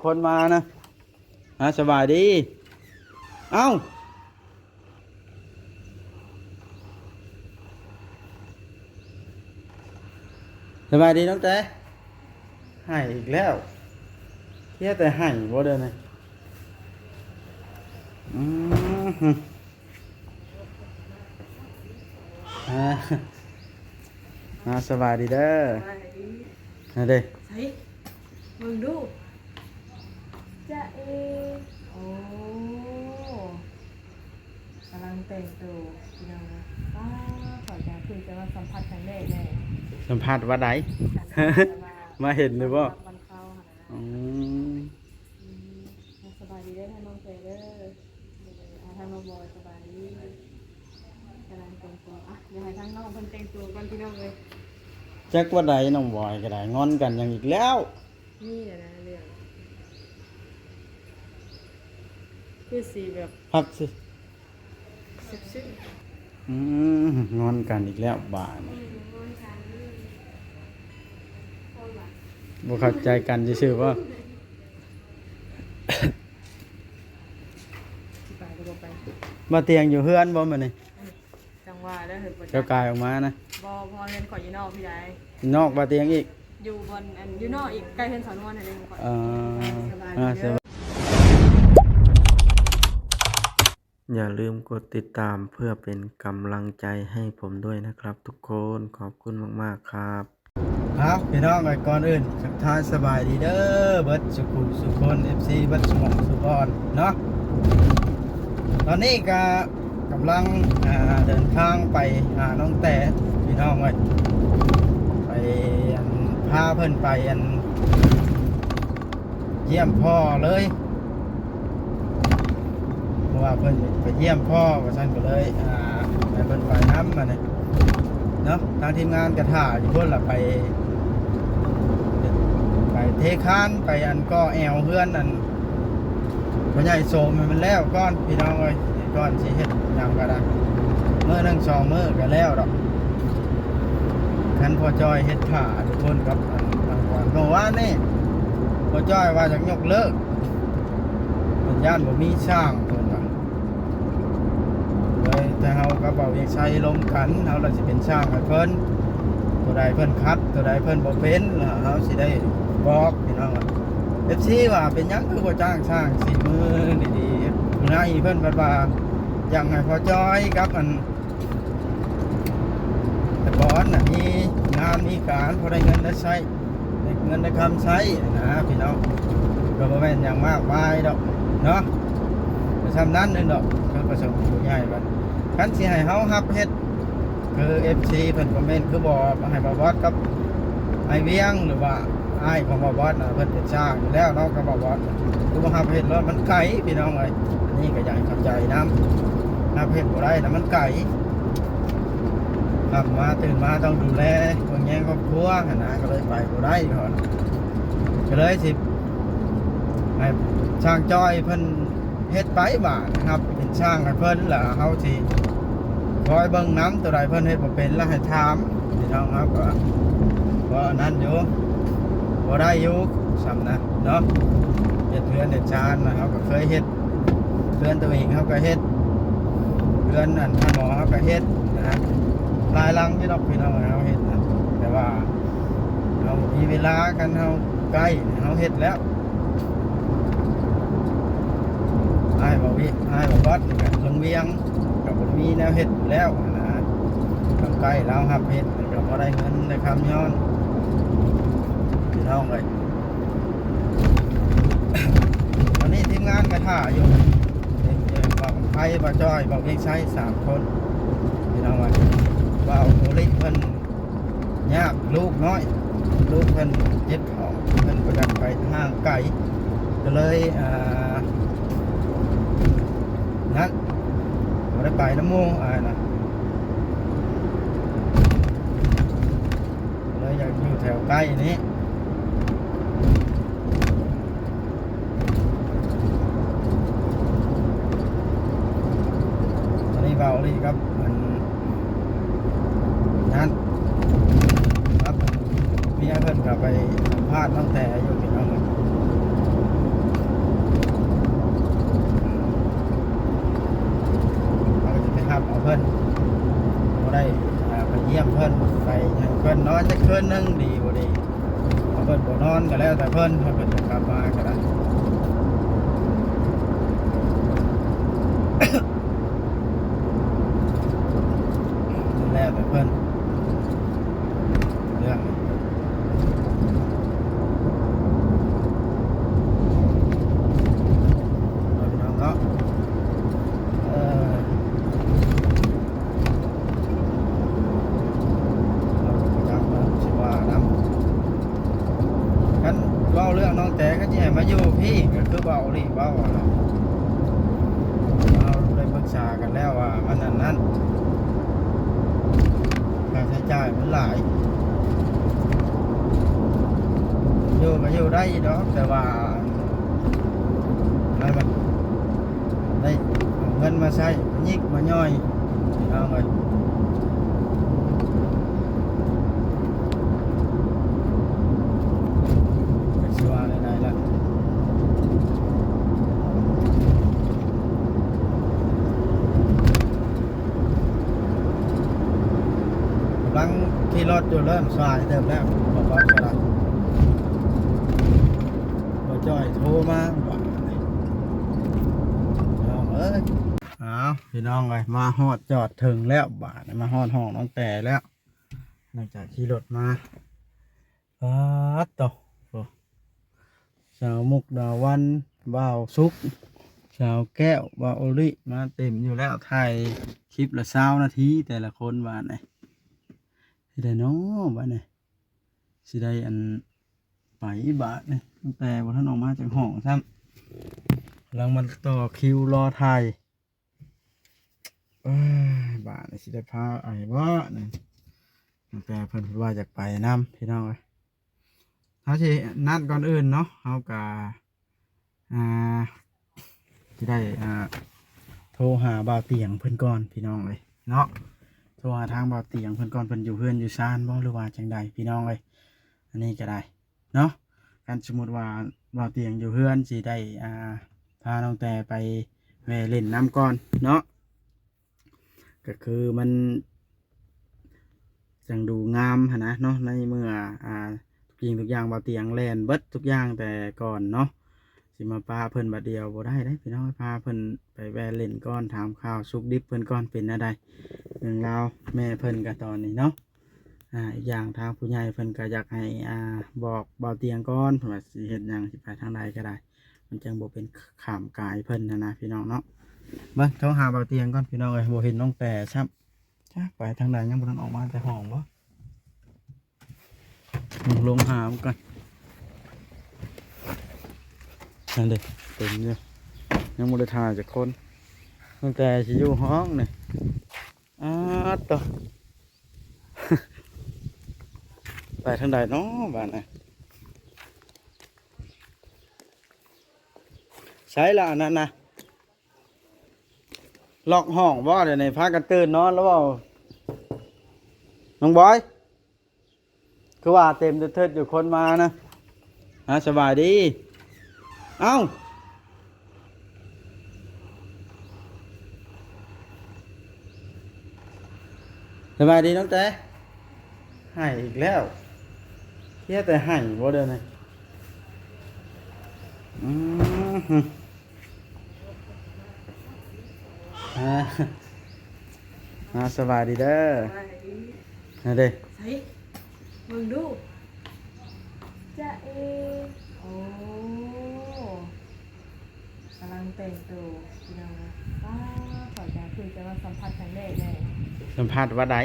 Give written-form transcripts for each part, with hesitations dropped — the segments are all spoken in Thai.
คนมานะสบายดีเอ้าสบายดีน้องเต้ให้อีกแล้วเที่ยแต่ให้บ่เด้อนะอืมสบายดีเด้อนั่นเด้ ใส่มึงดูจะเอโอ้กำลังแต่งตัวพี่น้องนะขอจะคุยจะมาสัมผัสครั้งแรกเลย สัมภาษณ์ว่าใด มาเห็นหรือเปล่ามันเข้าหา อืม สบายดีได้ท่านน้องเจเด้อท่านน้องบอยสบายดีกำลังแต่งตัวอ่ะเดี๋ยวให้ทั้งน้องเพิ่นแต่งตัวกันพี่น้องเลย จักว่าใดน้องบอยก็ได้งอนกันอย่างอีกแล้ว นี่เดี๋ยวนะเรื่องคือสีแบบ พักสิ ซึ้ง งอนกันอีกแล้วบาดนี้บ่เข้าใจกันซื่อๆว่า ไปก็ไป มาเตียงอยู่เฮือนบ่มื้อนี้ จังหวะได้เห็น เจ้ากายออกมานะ บอพอเรียนขออยู่นอกพี่ใหญ่ นอกมาเตียงอีก อยู่บนอยู่นอกอีกใกล้เพื่อนสอนวันอะไรก่อน สบายอย่าลืมกดติดตามเพื่อเป็นกำลังใจให้ผมด้วยนะครับทุกคนขอบคุณมากๆครับครับพี่น้องก่อนอื่นทักทายสบายดีเด้อเบิดสุขุสุคน FC เบิดสมองสุพรเนาะตอนนี้ก็กำลังเดินทางไปหาน้องแต่พี่น้องเลยไปพาเพิ่นไปเยี่ยมพ่อเลยเพราะว่าเพิ่นไปเยี่ยมพ่อว่าซั่นก็เลยไปเพิ่นไปน้ำมาเนี่ยเนาะทางทีมงานกระถ่าอยู่เพิ่นล่ะไปเทคานไปก็แอวเพื่อนพ่อใหญ่โซมมันแล้วก้อนพี่น้องเลยก้อนสิเฮ็ดหยังก็ได้มื้อนึง2มื้อก็แล้วดอกคันพ่อจ้อยเฮ็ดผ้าทุกคนครับทางวันเมื่อวานนี่พ่อจ้อยว่าจะยกเลิกเพิ่นย่านบ่มีช่างเพิ่นว่าเลยแต่เฮาก็เว้าอีกใช้ลมกันเฮาล่ะสิเป็นช่างให้เพิ่นตัวใดเพิ่นคัดตัวใดเพิ่นบ่เป็นเฮาสิได้บอกพี่น้องFC ว่าเป็นหยังคือบ่จ้างช่างสิมือดีๆนายเพิ่นว่าอยากให้พ่อจ้อยกับแต่ก่อนน่ะมีงานมีการพอได้เงินได้ใช้ได้เงินได้คำใช้นะพี่น้องก็บ่แม่นหยังมากมายดอกเนาะแต่ทำนั้นนึงดอกคือประสงค์ผู้ใหญ่บัดคันสิให้เฮารับเฮ็ดคือ FC เพิ่นคอมเมนต์คือบ่ให้บ่บอสกับไอ้เวียงหรือว่าอ้ายของบ่บอสน่ะเพิ่นเป็นช่างอยู่แล้วเนาะกับบ่บอสคือบ่รับเฮ็ดรถมันไกลพี่น้องเอ้ยอันนี้ก็อยากให้เข้าใจนำรับเฮ็ดบ่ได้น่ะมันไกลกลับมาตื่นมาต้องดูแลคนแย่งครอบครัวขนาดก็เลยไปบ่ได้ก่อนก็เลยสิให้ช่างจ้อยเพิ่นเฮ็ดไปบ่านะครับเป็นช่างให้เพิ่นล่ะเฮาสิคอยเบิ่งน้ำตัวใดเพิ่นเฮ็ดบ่เป็นแล้วให้ถามพี่น้องครับก็นั่นอยู่บ่ได้อยู่ซ้ำนะเนาะเฮ็ดเรือนเฮ็ดชานนะเฮาก็เคยเฮ็ดเรือนตัวเองเฮาก็เฮ็ดเรือนท่านหมอเฮาก็เฮ็ดนะลายลังที่ดอกพี่น้องเฮาเฮ็ดนะแต่ว่าเฮามีเวลากันเฮาใกล้เฮาเฮ็ดแล้วอ้ายบ่วัดกับลงเวียงกับบ่มีแนวเฮ็ดแล้วนะต้องใกล้เรารับเฮ็ดก็บ่ได้เงินได้คำย้อนพี่น้องเอ้ยวันนี้ทีมงานก็ท่าอยู่บอกไผบ่จ้อยบอกเอกชัย3คนพี่น้องเอ้ยว่าเอาโอลิเพิ่นยากลูกน้อยลูกเพิ่นเจ็บท้องเพิ่นก็ดันไปทางไกลก็เลยนั่นบ่ได้ไปน้ำมูนะเลยอยากอยู่แถวใกล้นี้ตอนนี้เบาเลยครับนั่นครับเมียเพิ่นก็ไปสัมภาษณ์ตั้งแต่อยู่พี่น้อง นหนึงดีบ่ดีเอาเพิ่นบ่นอนก็แล้วแต่เพิ่นถ้าเพิ่นจะกลับมาก็ได้ แล้วแต่เพิ่นเรื่องเอาพี่น้องเนาะเราก็ประจำสิว่าน้ำคันเว้าเรื่องน้องแต่ก็สิให้มาอยู่พี่ก็คือเว้านี่เว้าอะเนาะเราได้ปรึกษากันแล้วว่ามันนั้นค่าใช้จ่ายมันหลายอยู่ก็อยู่ได้ดอกแต่ว่าให้มันได้เอาเงินมาใช้ยิกมาย่อยเอาไงก็สิว่าได้ละกำลังขี่รถอยู่เริ่มสายเติมแล้วบอกว่าจะรับบ่จ้อยโทรมาบอกน้องเอ้ยเอาพี่น้องเลยมาฮอดจอดถึงแล้วบาทมาฮอดห้องน้องแต่แล้วหลังจากขี่รถมาต่อสาวมุกดาวันบ่าวซุกสาวแก้วบ่าวโอลิมาเต็มอยู่แล้วถ่ายคลิปละ20 นาทีแต่ละคนบาทไหนสิได้น้อบาทไหนสิได้อันไปบาทนี่ตั้งแต่วันท่านออกมาจากห้องซ้ำกำลังมันต่อคิวรอถ่ายบาทนี่สิได้พาไอ้บ่นี่ตั้งแต่เพิ่นว่าจากไปนำพี่น้องเอ้ยเขาสินัดก่อนอื่นเนาะเขากะสิได้โทรหาบ่าวเตียงเพิ่นก่อนพี่น้องเลยเนาะโทรหาทางบ่าวเตียงเพิ่นก่อนเพิ่นอยู่เพื่อนอยู่ซานบ่หรือว่าจังใดพี่น้องเลยอันนี้ก็ได้เนาะการสมมุติว่าบ่าวเตียงอยู่เพื่อนสิได้พาน้องแต่ไปแม่เล่นน้ำก่อนเนาะก็คือมันจังดูงามหั่นนะเนาะในเมื่อทุกสิ่งทุกอย่างบ่าวเตียงแล่นเบิดทุกอย่างแต่ก่อนเนาะสิมาพาเพิ่นบัดเดียวบ่ได้เด้พี่น้องพาเพิ่นไปแวะเล่นก่อนถามข่าวสุกดิบเพิ่นก่อนเป็นอะไรเรื่องราวแม่เพิ่นก็ตอนนี้เนาะอีกอย่างทางผู้ใหญ่เพิ่นก็อยากให้บอกบ่าวเตียงก่อนเพิ่นว่าสิเฮ็ดหยังสิไปทางใดก็ได้ มันจังบ่เป็นขามกายเพิ่นนะพี่น้องเนาะเบิ่งโทรหาบ่าวเตียงก่อนพี่น้องเอ้ยบ่เห็นน้องแต่ครับจ้าไปทางใดยังบ่ทันออกมาแต่ห้องบ่ลงหามันก่อนนั่นเด้เต็มอยู่ยังบ่ได้ถ่ายจากคนตั้งแต่สิอยู่ห้องนี่ต่อ ไปทางใดเนาะบ้านน่ะใช้ละอันนั้นนะล็อกห้องบ่เดี๋ยวนี้พากันตื่นนอนแล้วบ่น้องบอยคือว่าเต็มเทิดอยู่คนมานะสบายดีเอ้าสบายดีน้องแต่ให้อีกแล้วเที่ยแต่ให้บ่เดี๋ยวนี้สบายดีเด้อนั่นเด้ใส่มึงดูจะโอ้กำลังแต่งตัวพี่น้องขอใจคือจะมาสัมผัสครั้งแรกเลย สัมภาษณ์ว่าใด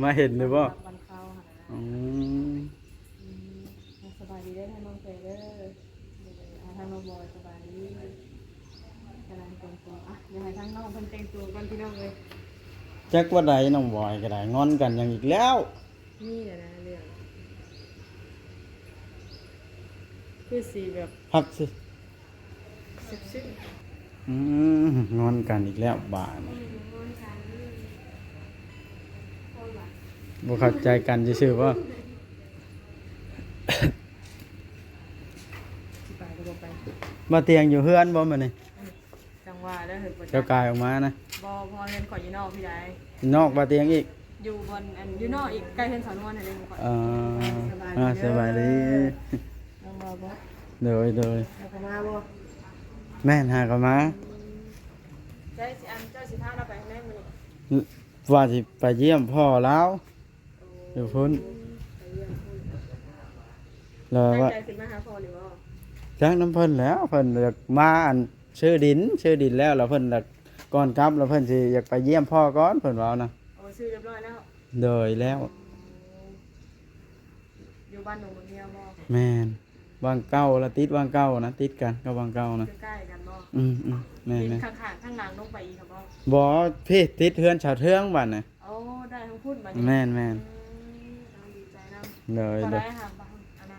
มาเห็นหรือเปล่าวันเข้าสบายดีได้ทางน้องเฟเดอร์ทางน้องบอยสบายดีกำลังแต่งตัวเดี๋ยวให้ทางน้องเพิ่นแต่งตัวกันพี่น้องเลยจักว่าใดน้องบอยก็ได้งอนกันอย่างอีกแล้วนี่แหละนะเรื่องคือสีแบบพักสิซึ้งงอนกันอีกแล้วบาดบ่เข้าใจกันซื่อๆว่ามาเตียงอยู่เฮือนบ่มื้อนี้จังหวะได้เห็นบ่เจ้ากายออกมานะบ่พอเห็นขออยู่นอกพี่ใดนอกมาเตียงอีกบ อยู่บนอันอยู่นอกอีกใกล้เพิ่นสอนวนอะไรก่อน สบายดี น้องบ่บ่ โดย แล้วก็มาบ่ แม่นหาก็มา เจ้าสิอันเจ้าสิพาเราไปแม่มื้อนี้ ว่าสิไปเยี่ยมพ่อแล้วอยู่พุ่น ไปเยี่ยมเพิ่น แล้ว ตั้ง ว่า ใจสิมาหาพ่อนี่บ่ จักน้ำเพิ่นแล้วเพิ่นอยากมาอันชื่อดินแล้วเพิ่นอยากก่อนกลับแล้วเพิ่นสิอยากไปเยี่ยมพ่อก่อนเพิ่นว่านะ โอ้ซื้อเรียบร้อยแล้ว โดยแล้ว อยู่บ้านหนองบัวเหียวบ่ แม่นวางเก้าละติดวางเก้านะติดกันก็วางเก้านะ ใกล้ๆกันบ่ แม่น เป็นข้างๆข้างหลังลงไปอีกครับบ่ บ่พี่ติดเฮือนชาวเทืองบัดน่ะ โอ้ได้ทั้งพูดบัด แม่น เอาดีใจนำ โดย เท่าไหร่ค่ะบ้างอันน่ะ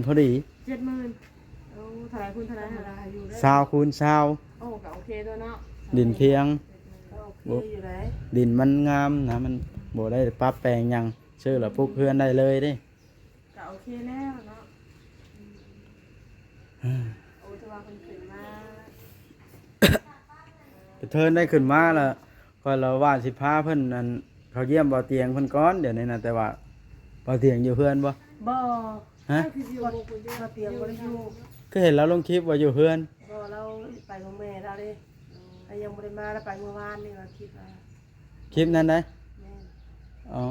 70,000พอดี 70,000โอ้เท่าไหร่คุณเท่าไหร่เท่าไหร่อยู่ได้ 20คูณ20 โอ้ก็โอเคตัวเนาะ ดินเพียง ก็โอเคอยู่ไหน ดินมันงามนะมันบ่ได้ปรับแปลงหยังชื่อละปลูกเฮือนได้เลยเด้ ก็โอเคแล้วเนาะโอ้ถือว่าเพิ่นขึ้นมา เทินได้ขึ้นมาแล้วก็เราว่าสิพาเพิ่นนั่นเขาเยี่ยมบ่อเตียงเพิ่นก่อนเดี๋ยวนี้นะแต่ว่าบ่อเตียงอยู่เฮือนบ่ บ่ ฮะ คืออยู่บ่คุณอยู่ มาเตรียมบ่ได้อยู่ ก็เห็นแล้วลงคลิปว่าอยู่เฮือน บ่เราไปของแม่เราเด้แต่ยังบ่ได้มาแล้วไปเมื่อวานนี่ว่าคิดว่า คลิปนั้นได้ แม่ อ๋อ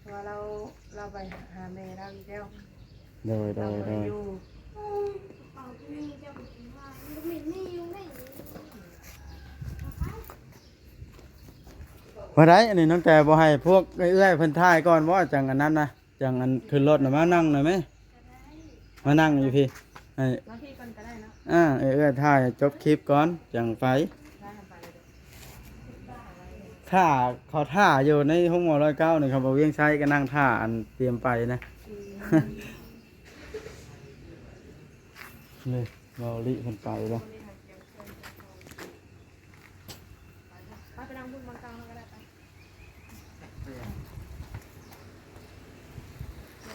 เพราะว่าเราไปหาแม่เราอีกแล้ว โดย เราบ่ได้อยู่ ว่าได้อันนี้น้องแต่บ่ให้พวกเอื้อยๆเพิ่นถ่ายก่อนว่าจังอันนั้นนะจังอันขึ้นรถน่ะมานั่งหน่อยไหมมานั่งอยู่พี่ให้ มาพี่ก่อนก็ได้เนาะ เอื้อยๆถ่ายจบคลิปก่อนจังไป ได้ทำไปเลยเด้อ ท่าเขาท่าอยู่ในห้องหมอ109นี่ครับบ่เวียงใช้ก็นั่งท่าอันเตรียมไปนะเลยเบาลิเพิ่นไปแล้ว ไปนั่งพูดบางกลางก็ได้ไป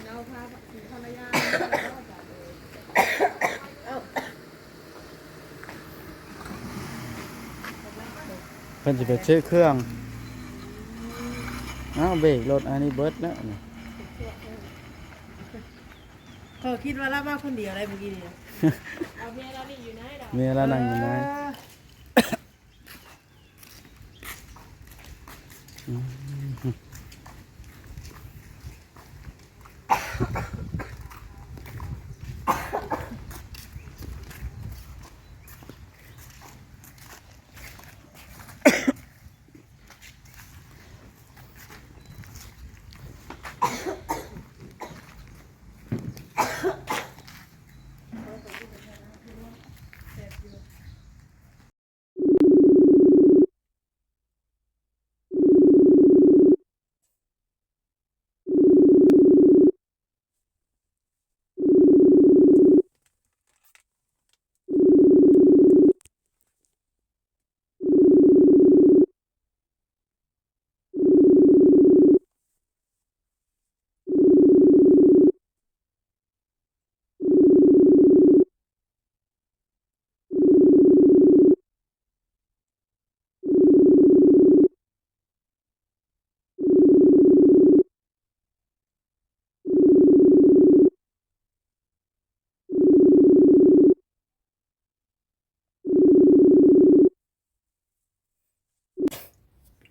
เราพาถึงภรรยาแล้วก็จะเลย เพิ่นสิไปซื้อเครื่องอ้าวเบรกรถอันนี้เบิดแล้วนี่ เขาคิดว่าเรามาคนเดียวได้เมื่อกี้นี่ เอาเมียเรานี่อยู่ไหนดอก เมียแล้วนั่งอยู่ไหน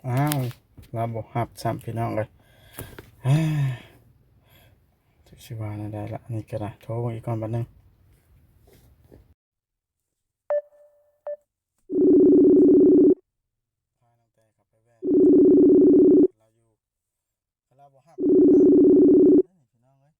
อ้าวเราบ่ฮับซ้ำพี่น้องเลยจักสิว่าน่ะได้ละนี่ก็ได้โทรเบิ่งอีกก่อนบัดนึงเราบ่ฮับพี่น้องเอ้ย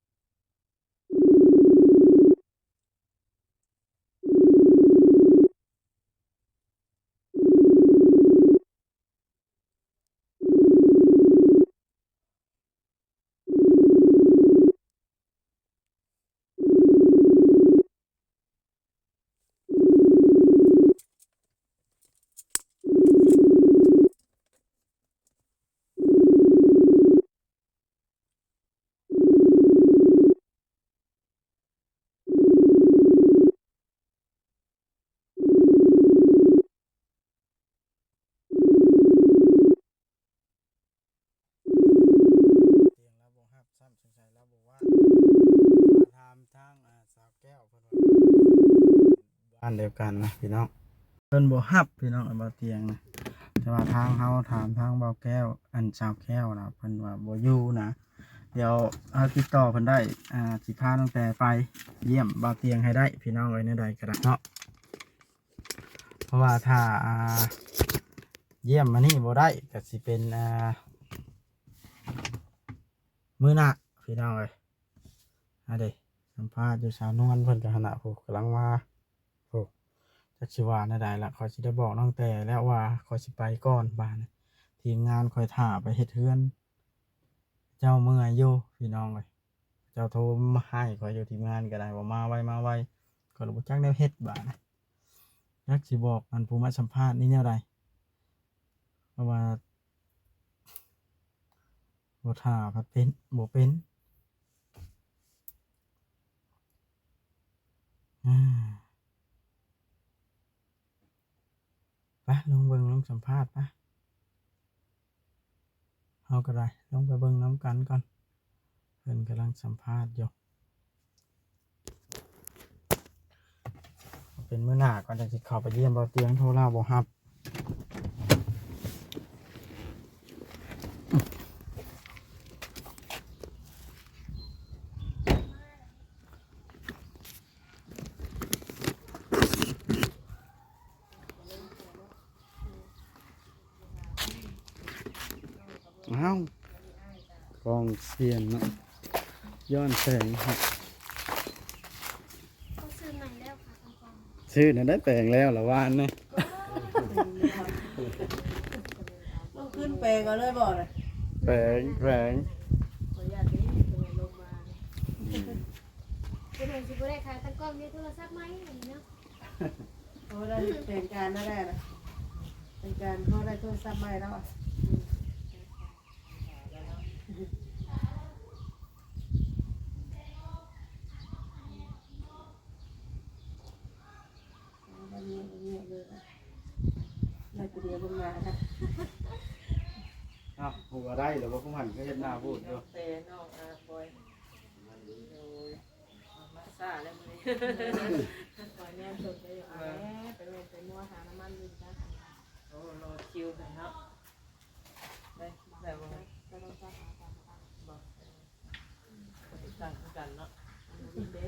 บ้านเดียวกันนะพี่น้องเพิ่นบ่ฮับพี่น้องบ่เตียงนะแต่ว่าทางเฮาถามทางเบาแก้วอันชาวแก้วนะเพิ่นว่าบ่อยู่นะเดี๋ยวเอาติดต่อเพิ่นได้สิพาตั้งแต่ไปเยี่ยมเบาเตียงให้ได้พี่น้องไว้ในใดก็ได้เนาะเพราะว่าถ้าเยี่ยมมานี่บ่ได้ก็สิเป็นมื้อหน้าพี่น้องเอ้ยเด้สัมภาษณ์อยู่สาวนวลเพิ่นก็ขณะผู้กำลังมาผู้จักสิว่าแนวใดล่ะขอยสิได้บอกน้องแต่แล้วว่าขอยสิไปก่อนบ้านทีมงานคอยท่าไปเฮ็ดเฮือน เจ้าเมื่อยอยู่พี่น้องเอ้ยเจ้าโทรมาให้ขอยอยู่ทีมงานก็ได้ว่ามาไวก็รู้จักแนวเฮ็ดบาดนะจักสิบอกอันผู้มาสัมภาษณ์นี่แนวใดเพราะว่าบ่ท่าพัดเป็นบ่เป็นไปลงเบิ่งลงสัมภาษณ์ไปเฮาก็ได้ลงไปเบิ่งน้ำกันก่อนเพิ่นกำลังสัมภาษณ์อยู่เป็นมื้อหน้าก่อนจะสิเข้าไปเยี่ยมบ่เตียงโทรลาบ่รับอ้าวกองเสียนเนาะย้อนแสงครับ เขาซื้อใหม่แล้วค่ะทางกอง ชื่อนั้นได้แปลงแล้วเหรอวานเนี่ย ต้องขึ้นแปลงเอาเลยบ่น่ะ แปลง ขออนุญาตนี้เป็นลงมา เป็นหงสิบ่ได้ขายทางกองมีโทรศัพท์ไหมอันนี้เนาะ เขาได้แต่งการนั่นแหละนะแต่งการเขาได้โทรศัพท์ใหม่แล้วอ่ะมันเงียบเลยนะได้ตัวเดียวมันมาค่ะ อ้าวหัวได้หรือว่าผู้หันก็เห็นหน้าพูดอยู่ เตะนอกบอยมาซ่าแล้วมื้อนี้บอยแนมสดไปอยู่ไปเว้นไปมัวหาน้ำมันอยู่จ้ะโอ้รอคิวไปเนาะได้แต่ว่าก็ต้องซ่าหาตามบอกต่างกันเนาะเด้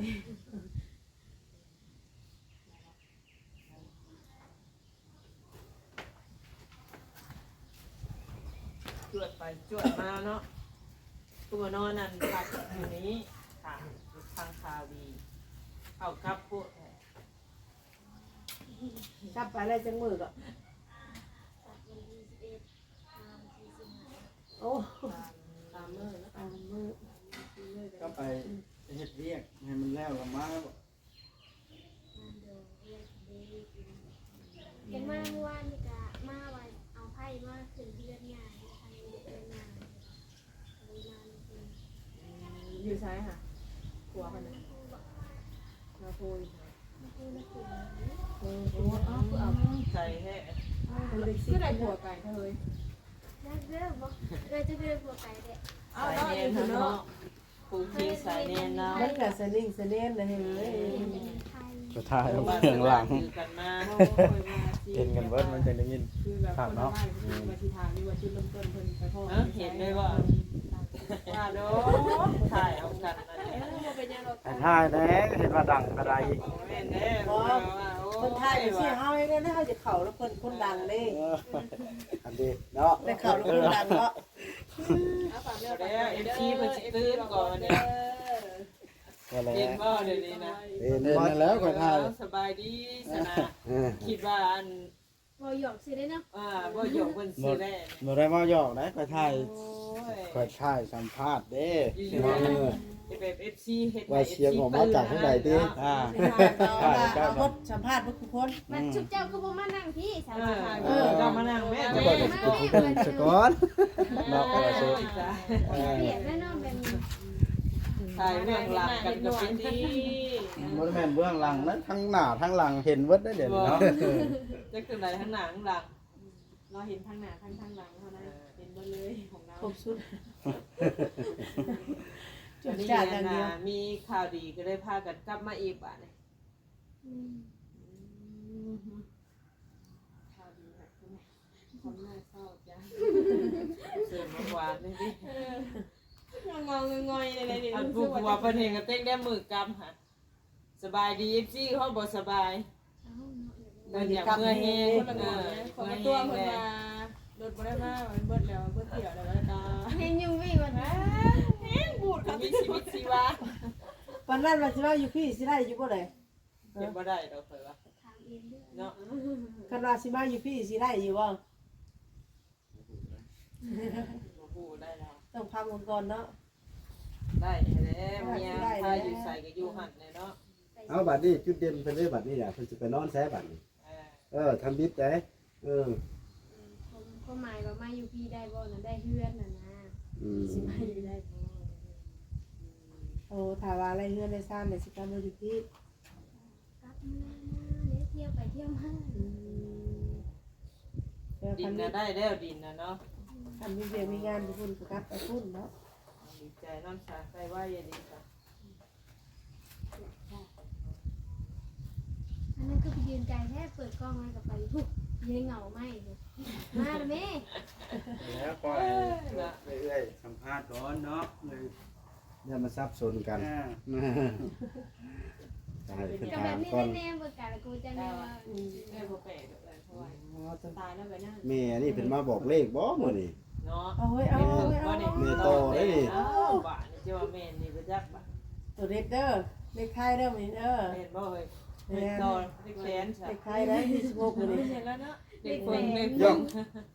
จวดไปจวดมาเนาะตัวนอนนั่นพักอยู่นี้ทางข่าวดีเข้ากับพวก จับไปอะไรจังมือก็ จากวันที่11มาวันที่15 โอ้ ตามมือนะ ตามมือ ก็ไปเฮ็ดเรียกให้มันแล้วกับมา มาเดี๋ยวเรียกเดย์กินเห็นมาเมื่อวานนี่ก็มาวันเอาไพ่มาขึ้นเรือนงานไพ่เรือนงานเลยมาจริง อยู่ซ้ายค่ะขัวมันนะมาพูด มาพูดมาถึง เอาใจแท้ คือได้ผัวไก่เลย นักเริ่มบ่เลยจะเดินหัวไก่เด้ สายเนียนเนาะปูคีสายเนียนเนาะ มันกับสนิ่งสเน่นเลยเฮ้ย ไทย ก็ถ่ายเอาเบื้องหลัง กันมา เห็นกันเบิดมันจะได้ยิน คือแบบคนละบ้านมาที่ทางนี่ว่าจุดเริ่มต้นเพิ่นไปพ่อเห็นเลยว่าโดถ่ายเอากันนั่นแหละเป็นยังไง แต่ถ่ายแน่เห็นว่าดังกระได แม่นแน่ คนไทยเสียเฮาให้ได้เขาจะเข่าแล้วคนดังเลย อันนี้เนาะ ได้เข่าแล้วคนดังเนาะ เอ็มซีมันจะตื่นก่อนเนี่ย ก็แล้ว เย็นบ่เดี๋ยวนี้นะ เห็นแล้วค่อยถ่าย สบายดีสนะคิดว่าอัน บ่หยอกสิได้เนาะ บ่หยกเพิ่นสิแน่ บ่ได้มาหยอกนะค่อยถ่าย โอ้ย ค่อยถ่ายสัมภาษณ์เด้ แบบ FC เฮ็ด ว่าเสียงออกมาจากทางไหนติเอาบทสัมภาษณ์ทุกคน มันชุบเจ้าคือบ่มานั่งพี่สาว ก็มานั่งแม่ ก็จะสะก้อนเนาะก็สิ เปลี่ยนแน่นอนแบบนี้ ถ่ายเรื่องหลังกันก็เป็นดี บ่ได้แม่นเบื้องหลังนะทั้งหน้าทั้งหลังเห็นเบิดได้เดี๋ยวนี้เนาะ จะคือไหนทั้งหนังหลัง เราเห็นทางหน้าทางหลังเท่านั้นเห็นหมดเลยของเรา ครบสุดจุด นี่ จ่ายอย่างเดียว มีข่าวดีก็ได้พากันกลับมาอีกบ้านนี่ อืม ข่าวดีค่ะคุณทำหน้าเศร้าจ้ะ เสริมมาหวานนี่ดิ งองงอยเลยนี่ อันผู้ผัวเพิ่นเห็นก็เต้นได้มือกำค่ะสบายดีซี่เขาบ่สบาย เอ้าเนาะ เดินอย่างเมื่อเฮง คนละคนนะของตัวเพิ่นมารถบ่ได้มามันเบิดแล้วเบิดเที่ยวแล้วก็ เห็นอยู่วิ่งวันนั้น เห็นบูด ก็ ค่ะ มีชีวิตชีวา วันนั้นว่าสิว่าอยู่พี่สิได้อยู่บ่ได้ เก็บบ่ได้ดอกเผยว่า ถามเองเด้อ เนาะ คันว่าสิมาอยู่พี่สิได้อยู่บ่ บ่ฮู้ได้แล้ว ต้องพังคนก่อนเนาะ ได้แล้วเมียพาอยู่ใส่ก็อยู่หั่นเลยเนาะ เอาบัดนี้จุดเด่นเพิ่นเลยบัดนี้น่ะเพิ่นสิไปนอนแซ่บัดนี้ทำบิดได้ผมหมายว่ามาอยู่พี่ได้บ่น่ะได้เฮือนน่ะนะ สิมาอยู่ได้บ่โอ้ถ้าว่าอะไรเฮือนในซ่านเนี่ยสิกลับมาอยู่พี่ กลับมาเนี่ยเที่ยวไปเที่ยวมา แล้ว ดิ คั น น น่ะได้แล้วดินน่ะเนาะ คันมีเวียกมีงานอยู่พุ่นก็กลับไปพุ่นเนาะ ดีใจน้ำสาใส่ว่าอย่าดีจ้ะ อันนั้นก็ไปยืนไกลแท้เปิดกล้องแล้วก็ไปทุกยืนเหงาไม่เลยมาแล้วแม่ แล้วก็ไปเอื้อยสัมภาษณ์ก่อนเนาะเลย อย่ามาซับซ้อนกัน อ่า ให้เพิ่น กับ ถา แบบ ม นี้ ก่อน แน่ๆเปิดกันแล้วกูจะแน่ว่า แม่บ่แปลกเลยเพราะว่าตายแล้วไปนั่น แม่นี่เพิ่นมาบอกเลขบ่มื้อนี้ เนาะ เอาเฮ้ยเอา เห็น เฮ้ย เพิ่ เอา นบ่ได้ แม่โตได้นี่ เอ้าบ้านนี่จะว่าแม่นี่บ่จักบ่ ตัวเด็กเด้อเด็กไทยเด้อมื้อนี้เด้อ เห็นบ่เฮ้ยเด็กโตเด็กแขนใช่ เด็กไทยได้26มื้อนี้ เห็นแล้วเนาะ เด็กเพิ่งเด็ก ย่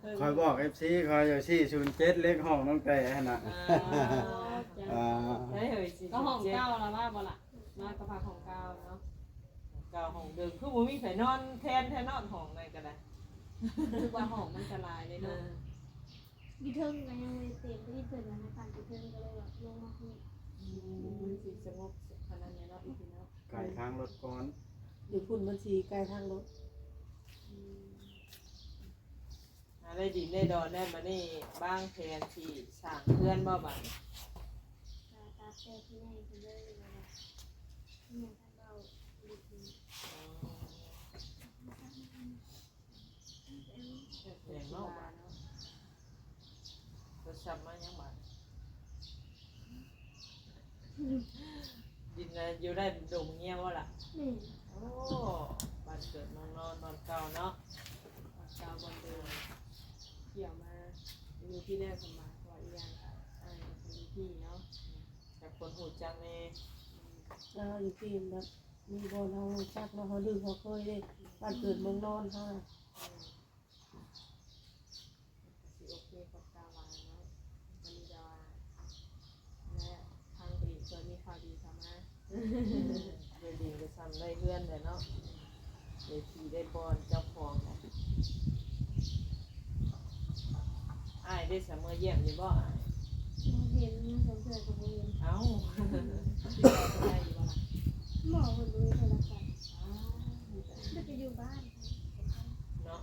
เพิ่ อง คอยบอก FC คอยอยู่ที่07เลขห้องตั้งแต่หั่นน่ะ อ่า ได้เฮ้ยสิ ก็ห้องเก้าแล้วว่าบ่ล่ะมากระพาของเก้าเนาะ เก่าห้องเดิมคือบ่มีไผนอนแทนนอนห้องไหนก็ได้ คือว่าห้องมันจะลายเลย เอ เนาะ อ พี่เทิงก็ยังไม่เต็มที่เปิดแล้วนะผ่านพี่เทิงก็เลยแบบลงมาคุย มันสิสงบขนาดนี้เนาะอีกเนาะ ไก่ทางรถก่อน อยู่พุ่นมันสิใกล้ทางรถ อะไรดินได้ดอนได้มานี่บ้างแทนที่สร้างเพื่อนบ่บัด ตาแซ่ที่ไหนก็เลยว่าเนี่ยท่านเราดีดี แรงเนาะบัดโทรศัพท์มายังบัดดินน่ะอยู่ได้ดงเงี้ยบ่ล่ะ นี่ โอ้บ้านเกิดเมืองนอนนอนเก่าเนาะ เก้าบนเดินเกี่ยวมาอยู่ที่แรกสมาว่าอีหยังอ่าเป็นพี่เนาะ จากคนหูจังแน่ เราอยู่พี่แบบมีบ่เราจักเราเฮาลืมเขาเคยเด้บ้านเกิดเมืองนอนเฮา สิโอเคกับกาวาเนาะวันนี้จะว่าและทางดีเคยมีข่าวดีเข้ามา เดินดินก็ซ้ำได้เพื่อนเลยเนาะได้ทีได้บอลเจ้าของอ้ายได้เสมอเยี่ยมอยู่บ่อ้าย เห็นสมเสือกับเห็น เอ้า ที่เราจะได้อยู่ว่า หมอคนรู้โทรศัพท์ก็จะอยู่บ้าน เนาะ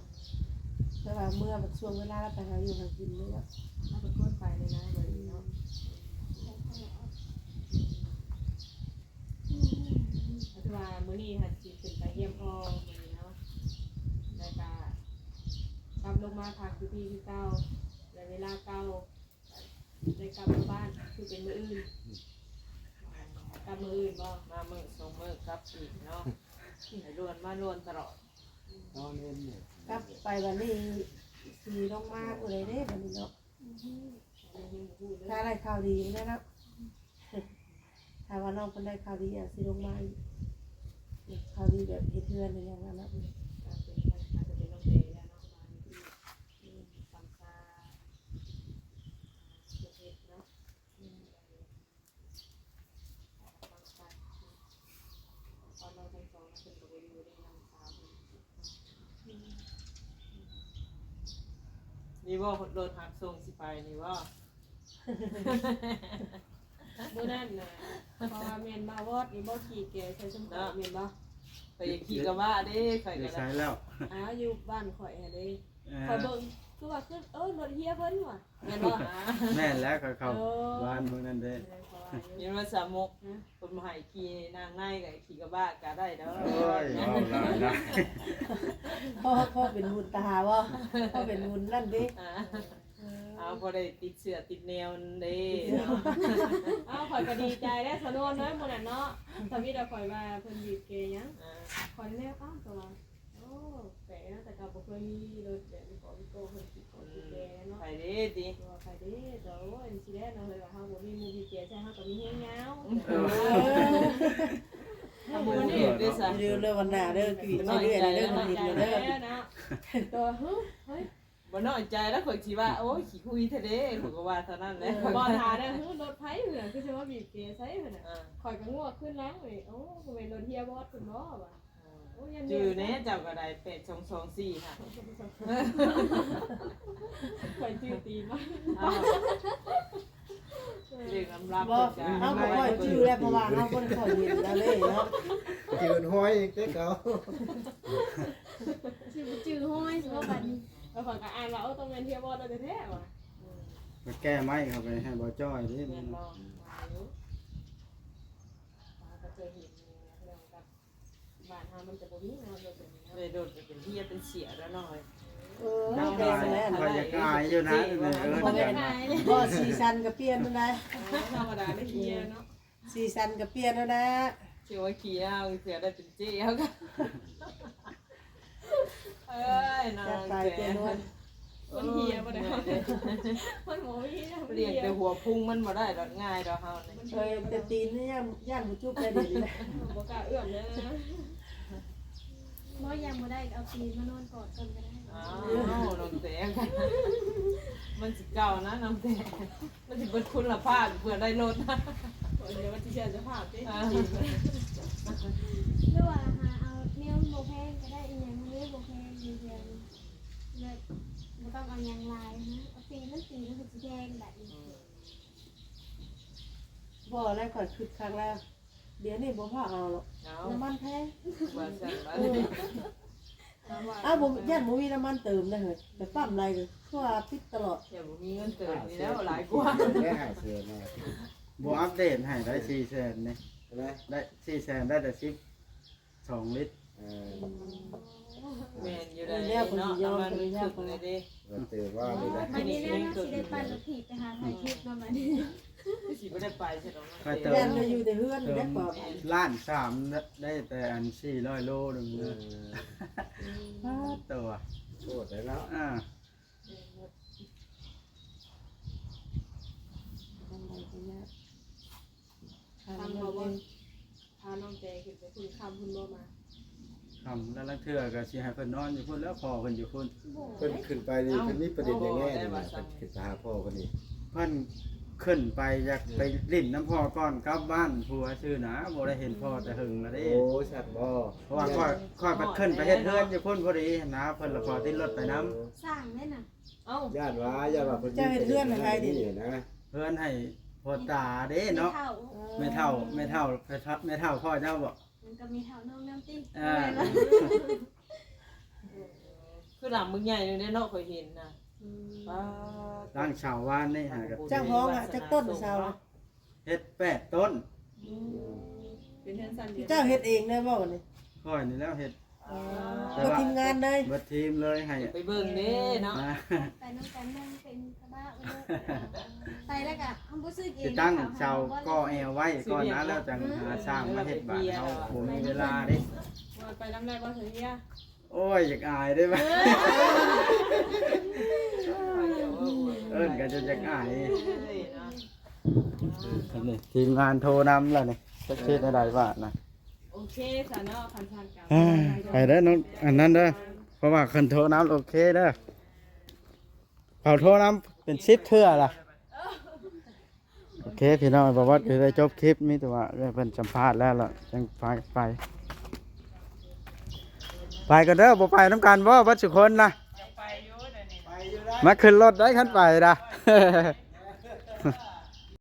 แต่ว่าเมื่อช่วงเวลาเราไปหาอยู่หากินเลยอ่ะ ถ้าเป็นคนไปเลยนะเบอร์นี้เนาะคือว่ามื้อนี้หัดสิขึ้นไปเยี่ยมพ่อมื้อนี้เนาะแล้วก็กลับลงมาพักอยู่ที่เก่าและเวลาเก่าได้กลับมาบ้านคือเป็นมื้ออื่นกลับมื้ออื่นบ่ มามือส่งมือกลับอีกเนาะให้รวนมารวนตลอด นอนเล่นเนี่ย กลับไปวันนี้สีลงมาอุไรเด้วันนี้เนาะ อันนี้ยังบ่พูดเลย ถ้าได้ข่าวดีแน่เนาะถ้าว่าน้องคนได้ข่าวดีอ่ะสีลงมาอีกข่าวดีแบบเฮ็ดเทือนอย่างนั้นนะ อาจจะเป็นน้องเตยแล้วเนาะมาที่สัมภาษณ์ประเทศเนาะฟังไปตอนเราทั้งสองเป็นตัวอยู่ในน้ำสาว นี่บ่รถหักส่งสิไปนี่บ่ เมื่อนั้นนะพอเมียนมาวอดนี่บ่ขี่เกใช้สมบัติเมียนบ่ ไปขี่กระบะเด้ไป ได้ กัน ใช้ นะ แล้ว อยู่บ้านข่อยเด้ เอ ข่อย อ เบิ่ง คือว่าขึ้นรถเฮียเพิ่นว่ะแม่นบ่ แม่นแล้วก็เขาบ้านมื้อนั้นเด้ ยินว่าสามกคนมาให้ขี่นางในกับขี่กระบะก็ได้เด้อ โอ้ยเอาล่ะนะ พ่อเป็นบุญตาบ่พ่อเป็นบุญนั่นดิ เอาพอได้ติดเสื้อติดแนวเด้ อ้าวข่อยก็ดีใจได้สะนวนน้อยหมดน่ะเนาะถ้ามีแต่ข่อยว่าเพิ่นบีบเกยหยังข่อยแล้วอ้าวก็ว่าโอ้แปลกนะแต่ก็บ่เคยมีรถแบบนี้ของโตเพิ่นสิของบีบเกเนาะ ไปเด้ดิ ว่าใครเด้แต่ว่าอันสิได้เนาะเลยว่าเฮาบ่มีมือบีบเกใช่เฮาก็มีแฮงยาว ทำมือนี่ได้ซะ เรื่องเรื่องวันหน้าเด้อคือสิเรื่อยๆเด้อมันดินเด้อ เนาะตัวเฮ้ย บ่น้อยใจแล้วข่อยสิว่าโอ้ยขี้คุยแท้เด้ข่อยก็ว่าเท่านั้นแหละ บ่ทาได้รถไผเหมือนคือสิว่าบีบเกใส่เพิ่นน่ะข่อยก็งวกขึ้นแล้วเว้ยโอ้บ่แม่นรถเฮียบอสเพิ่นบ่ว่ะโอ้ยัน จื้อแน่เจ้าก็ได้8224ค่ะ ข่อยจื้อตีมา เรียกน้ำรับ บ่เฮาบ่ค่อยชื่อแล้วเพราะว่าเฮาบ่ได้ค่อยเห็นแล้วเลยเนาะ ยืนห้อยเจ๊เก่า จื้อห้อยสิว่าบัดนี้ แล้วข่อยก็อ่านว่าต้องเป็นเฮียบอสแท้ๆว่ะ ไปแก้ไม้เข้าไปให้บ่จ้อยดิ แม่นบ่ ก็เจอเห็นเรื่องกับบ้านเฮามันจะบ่มีเนาะรถแบบนี้เนาะ เลยโดดเป็นเฮียเป็นเสียแล้วหน่อย เราได้แล้ว เขาอยากอายอยู่นะเอิ้น บ่ กั แม่ น นบ่สีสันก็เปลี่ยนนั่นแหละ ธรรมดาได้เฮียเนาะ สีสันก็เปลี่ยนแล้วนะ เชื่อว่าขี่เอาเสียได้เป็นเจ๊เอากันเอ้ยน้อ จะ ง ไปเจนวน มันเฮียบ่ได้มันหมูเฮีย เรียกแต่หัวพุ่งมันบ่ได้ดอกง่ายดอกเฮานี่ เอ้ยแต่ตีนนี่ย่านผู้จุกได้ดีนะ บ่กล้าเอื้อมเลย บ่ยังบ่ได้เอาตีนมานอนกอดกันก็ได้ อ้าวน้องแตงมันสิเก่านะน้องแตงมันสิเบิดคุณภาพเพื่อได้รถนะ เดี๋ยวมันสิเสียสภาพติ หรือว่าหาเอาแนวบ่แพงก็ได้อีหยังมื้อบ่แพงอยู่เดียวแบบบ่ต้องเอาหยังลายนะเอาตีนมันคือสิแพงแบบนี้ บ่แล้วก่อนคือครั้งแรกเดี๋ยวนี้บ่พาเอาหรอก เอา น้ำมันแพง ว่าซั่นว่า อ้าวบ่ย่านบ่มีน้ำมันเติมนะเฮ้ยแต่ปั๊มอะไรก็ทั่วปิดตลอด อย่าบ่มีเงินเกิดนี่แล้วหลายกว่า ได้หาเสือมา บ่อัปเดตให้ได้400,000นี่ ใช่ไหม ได้400,000ได้แต่12ลิตร แม่นอยู่ได้เนาะน้ำมันขึ้นเลยเด้ เราเตือนว่าเลยนะ บัดนี้แล้วนะสิได้ปั่นรถถีบไปหาถ่ายคลิปมาบัดนี้ สิบ่ได้ไปใช่ดอก ค่อยเติ ย่าน ม เราอยู่แต่เฮือนได้ปอบ ล้านสามได้แต่อัน400โลนึง เอ เลย อ ตัว โทษได้แล้ว อ่า ทางบ่บ่พาน้องแจขึ้นไปคุยคำพุ่นบ่มา คำแล้วลังเทื่อก็สิให้เพิ่นนอนอยู่พุ่นแล้วพอเพิ่นอยู่พุ่น เพิ่นขึ้นไปนี่เพิ่นมีประเด็นอย่างแง่นี่นะเพิ่นขึ้นไปหาพ่อเพิ่นนี่ เพิ่นขึ้นไปอยากไปลิ้นน้ำพ่อก่อนกลับบ้านผัวชื่อนะบ่ได้เห็นพ่อแต่หึงแล้วเด้ โอ้ชัดบ่ เพราะว่าค่อยไปขึ้นไปเฮ็ดเฮือนอยู่พุ่นพอดีนะเพิ่นละพอติดรถไปน้ สร้างได้น่ะ เอ้า ญาติว่าเพิ่นนะ ำเฮือนให้พ่อตาเด้เนาะ ไม่เท่าพ่อเจ้าบ่ มันก็มีเท่าน้องน้ำติ อ่า คือหลังมึงใหญ่นึงได้เนาะเคยเห็นนะ ร่างชาวบ้านนี่หากับ เจ้าห้องอ่ะจักต้นเช้านะ เฮ็ด8ต้น เป็นเทือนสั้นเดียว เจ้าเฮ็ดเองได้บ่นี่ ค่อยนี่แล้วเฮ็ด ก็ทีมงานเลย เบิดทีมเลยให้ ไปเบิ่งเด้เนาะ นะ ไปน้องกันนั่งเป็นกระบะไปแล้วก็ทำบ่ซื้อเอง สิตั้งเสาก่อแอวไว้ก่อนนะแล้วจังหาสร้างมาเฮ็ดบ้านเฮาบ่มีเวลาเด้ ว่าไปน้ำแรกว่าเฮีย โอ้ยอยากอายได้ไหมเอิ้นก็จะอยากอายนี่ทีมงานโทรนำแล้วนี่จักเฮ็ดได้ว่านะ โอเคค่ะเนาะคันทานกัน ไปเด้อน้องอันนั้นเด้อเพราะว่าคันโทรน้ำโอเคเด้อเผาโทรน้ำเป็น10เทื่อล่ะโอเคพี่น้องบอกว่าจะได้จบคลิปมีแต่ว่าเป็นสัมภาษณ์แล้วล่ะจังไปกันเด้อบ่ไปน้ำกันบ่วัดสุคนนะ ไปอยู่เดี๋ยวนี้ มาขึ้นรถได้ขั้นไปนะ